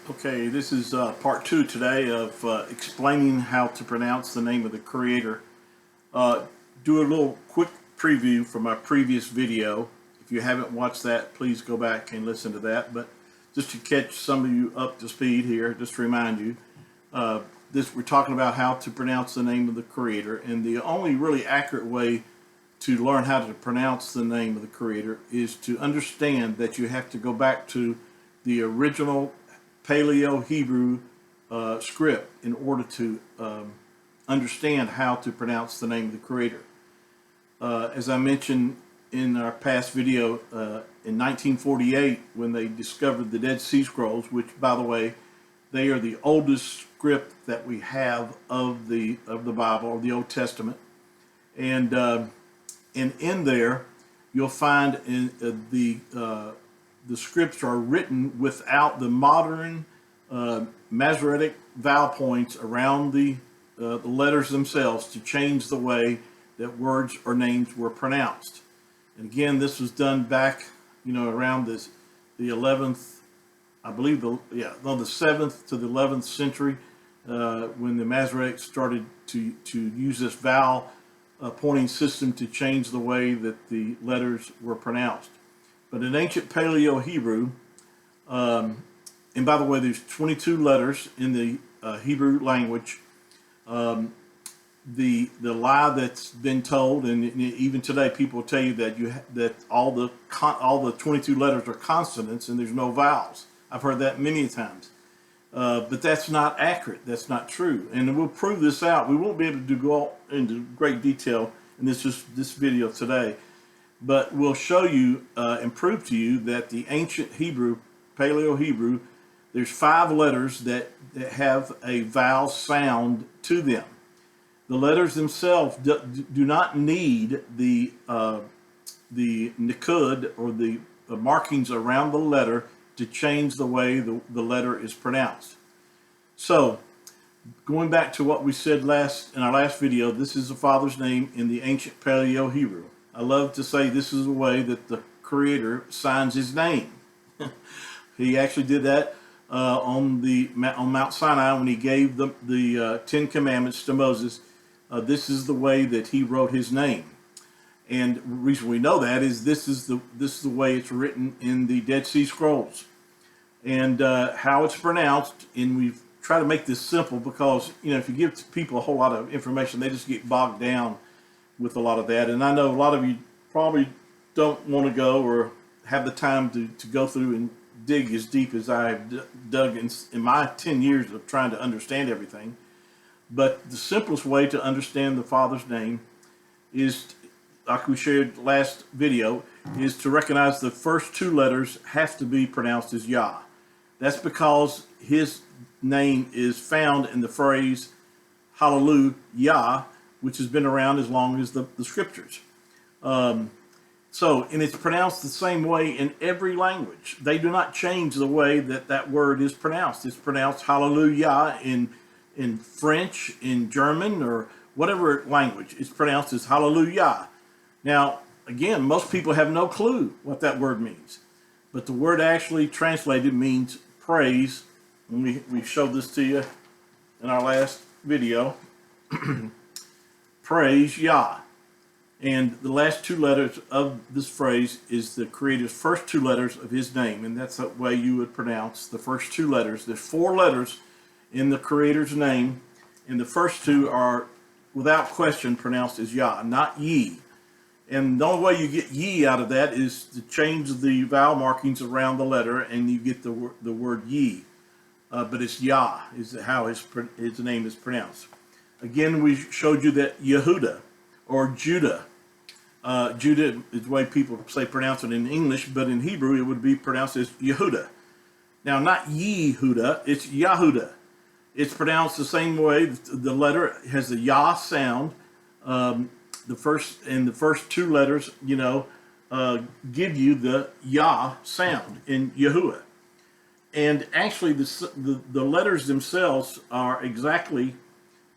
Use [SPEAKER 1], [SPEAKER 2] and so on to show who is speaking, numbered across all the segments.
[SPEAKER 1] Okay, this is part two today of explaining how to pronounce the name of the Creator. Do a little quick preview from my previous video. If you haven't watched that, please go back and listen to that. But just to catch some of you up to speed here, just to remind you, we're talking about how to pronounce the name of the Creator, and the only really accurate way to learn how to pronounce the name of the Creator is to understand that you have to go back to the original Paleo-Hebrew script in order to understand how to pronounce the name of the Creator. As I mentioned in our past video, in 1948, when they discovered the Dead Sea Scrolls, which, by the way, they are the oldest script that we have of the Bible, or the Old Testament, and in there you'll find the scripts are written without the modern Masoretic vowel points around the letters themselves to change the way that words or names were pronounced. And again, this was done back, around the 11th, I believe, the 7th to the 11th century, when the Masoretic started to use this vowel pointing system to change the way that the letters were pronounced. But in ancient Paleo-Hebrew, and by the way, there's 22 letters in the Hebrew language. The lie that's been told, and even today, people tell you that all the 22 letters are consonants and there's no vowels. I've heard that many times, but that's not accurate. That's not true, and we'll prove this out. We won't be able to go into great detail in this video today. But we'll show you and prove to you that the ancient Hebrew, Paleo-Hebrew, there's 5 letters that have a vowel sound to them. The letters themselves do not need the nikud, or the markings around the letter, to change the way the letter is pronounced. So, going back to what we said in our last video, this is the Father's name in the ancient Paleo-Hebrew. I love to say this is the way that the Creator signs His name. He actually did that on Mount Sinai when He gave the 10 Commandments to Moses. This is the way that He wrote His name, and the reason we know that is this is the way it's written in the Dead Sea Scrolls, and how it's pronounced. And we've tried to make this simple because if you give people a whole lot of information, they just get bogged down with a lot of that. And I know a lot of you probably don't want to go or have the time to go through and dig as deep as I've dug in my 10 years of trying to understand everything. But the simplest way to understand the Father's name is, like we shared last video, is to recognize the first 2 letters have to be pronounced as Yah. That's because His name is found in the phrase Hallelujah, which has been around as long as the scriptures. And it's pronounced the same way in every language. They do not change the way that word is pronounced. It's pronounced hallelujah in French, in German, or whatever language. It's pronounced as hallelujah. Now, again, most people have no clue what that word means. But the word actually translated means praise. And we showed this to you in our last video. Praise Yah. And the last 2 letters of this phrase is the Creator's first 2 letters of His name. And that's the way you would pronounce the first 2 letters. There's 4 letters in the Creator's name, and the first 2 are, without question, pronounced as Yah, not Ye. And the only way you get Ye out of that is to change the vowel markings around the letter, and you get the word Ye. But it's Yah is how his name is pronounced. Again, we showed you that Yehuda, or Judah. Judah is the way people pronounce it in English, but in Hebrew it would be pronounced as Yehuda. Now, not Yehuda, it's Yahuda. It's pronounced the same way. The letter has the Yah sound. The first 2 letters, give you the Yah sound in Yahuwah. And actually, the letters themselves are exactly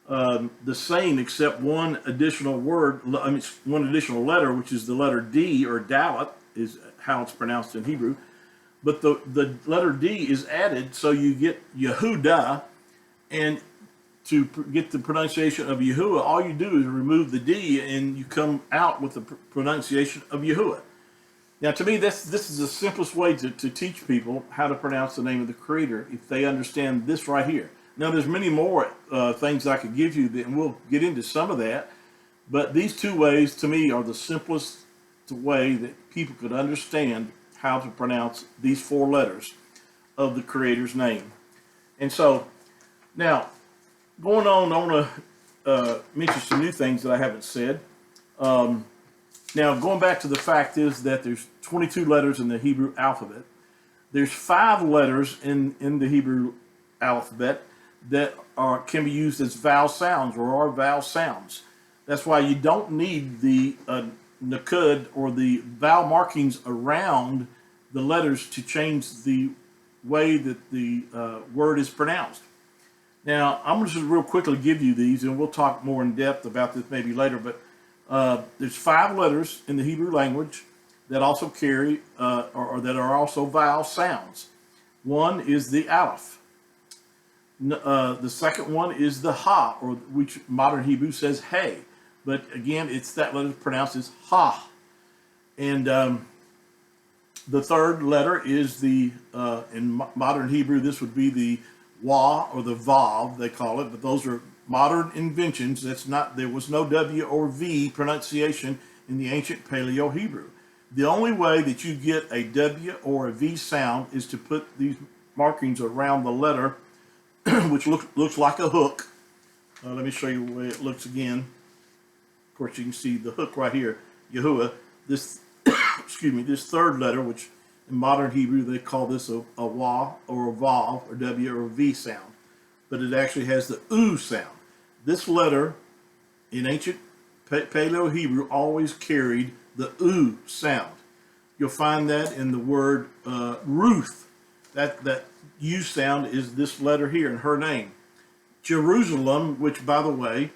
[SPEAKER 1] the same, except one additional letter, which is the letter D, or Dalet, is how it's pronounced in Hebrew. but the letter D is added, so you get Yehuda, and to get the pronunciation of Yahuwah, all you do is remove the D, and you come out with the pronunciation of Yahuwah. Now, to me, this is the simplest way to teach people how to pronounce the name of the Creator if they understand this right here. Now, there's many more things I could give you, and we'll get into some of that. But these two ways, to me, are the simplest way that people could understand how to pronounce these four letters of the Creator's name. And so, now, going on, I want to mention some new things that I haven't said. Now, going back to the fact is that there's 22 letters in the Hebrew alphabet. There's 5 letters in the Hebrew alphabet that can be used as vowel sounds or are vowel sounds. That's why you don't need the nakud or the vowel markings around the letters to change the way that the word is pronounced. Now, I'm going to just real quickly give you these, and we'll talk more in depth about this maybe later, but there's 5 letters in the Hebrew language that also carry, or that are also vowel sounds. One is the aleph. The second one is the ha, or which modern Hebrew says hey. But again, it's that letter pronounced as ha. And the third letter is the, in modern Hebrew, this would be the wa or the vav, they call it, but those are modern inventions. There was no W or V pronunciation in the ancient Paleo Hebrew. The only way that you get a W or a V sound is to put these markings around the letter, which looks like a hook. Let me show you the way it looks again. Of course, you can see the hook right here, Yahuwah. This, excuse me, this third letter, which in modern Hebrew they call this a wa or a vav or W or a V sound, but it actually has the U sound. This letter in ancient Paleo Hebrew always carried the U sound. You'll find that in the word Ruth. That U sound is this letter here in her name. Jerusalem, which by the way,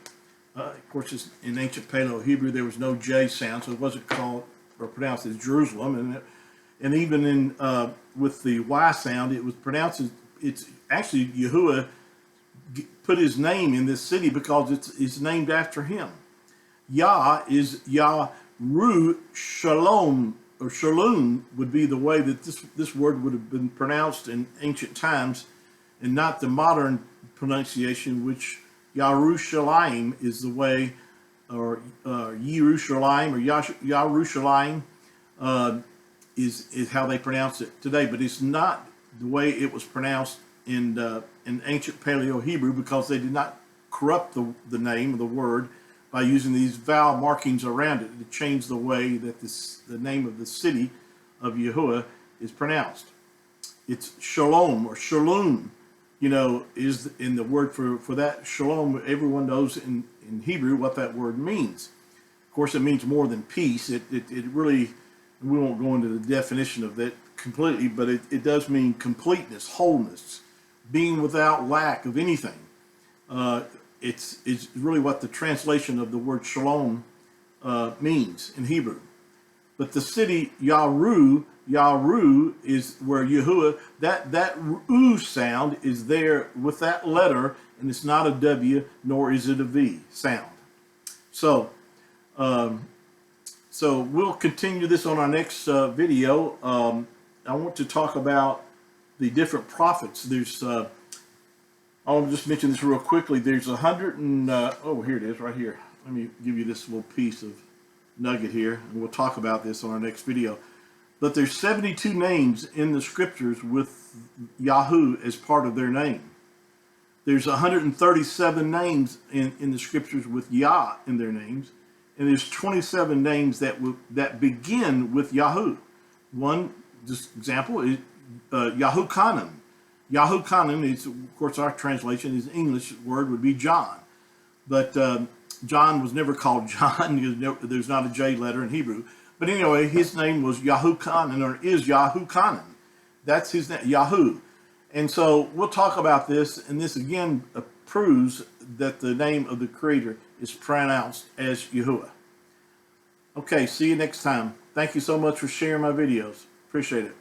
[SPEAKER 1] of course, in ancient Paleo Hebrew there was no J sound, so it wasn't called or pronounced as Jerusalem. And even in with the Y sound, it was pronounced as, it's actually Yahuwah put his name in this city because it's named after him. Yah is Yahru Shalom, or Shalom would be the way that this word would have been pronounced in ancient times, and not the modern pronunciation, which Yerushalayim is the way, or Yerushalayim or Yerushalayim is how they pronounce it today, but it's not the way it was pronounced in ancient Paleo Hebrew, because they did not corrupt the name of the word by using these vowel markings around it to change the way that the name of the city of Yahuwah is pronounced. It's Shalom or Shalom, is in the word for that. Shalom, everyone knows in Hebrew what that word means. Of course, it means more than peace. It really, we won't go into the definition of that completely, but it does mean completeness, wholeness, being without lack of anything. It's really what the translation of the word shalom means in Hebrew. But the city Yaru is where Yahuwah, that U sound is there with that letter, and it's not a W nor is it a V sound. So we'll continue this on our next video. I want to talk about the different prophets. There's I'll just mention this real quickly. There's 100 and oh, here it is right here. Let me give you this little piece of nugget here, and we'll talk about this on our next video. But there's 72 names in the scriptures with Yahoo as part of their name. There's 137 names in the scriptures with Yah in their names, and there's 27 names that begin with Yahoo. One just example is Yahukanan. Yahukanan is, of course, our translation, his English word would be John. But John was never called John. There's not a J letter in Hebrew. But anyway, his name was Yahukanan, or is Yahukanan. That's his name, Yahoo. And so we'll talk about this, and this again proves that the name of the Creator is pronounced as Yahuwah. Okay, see you next time. Thank you so much for sharing my videos. Appreciate it.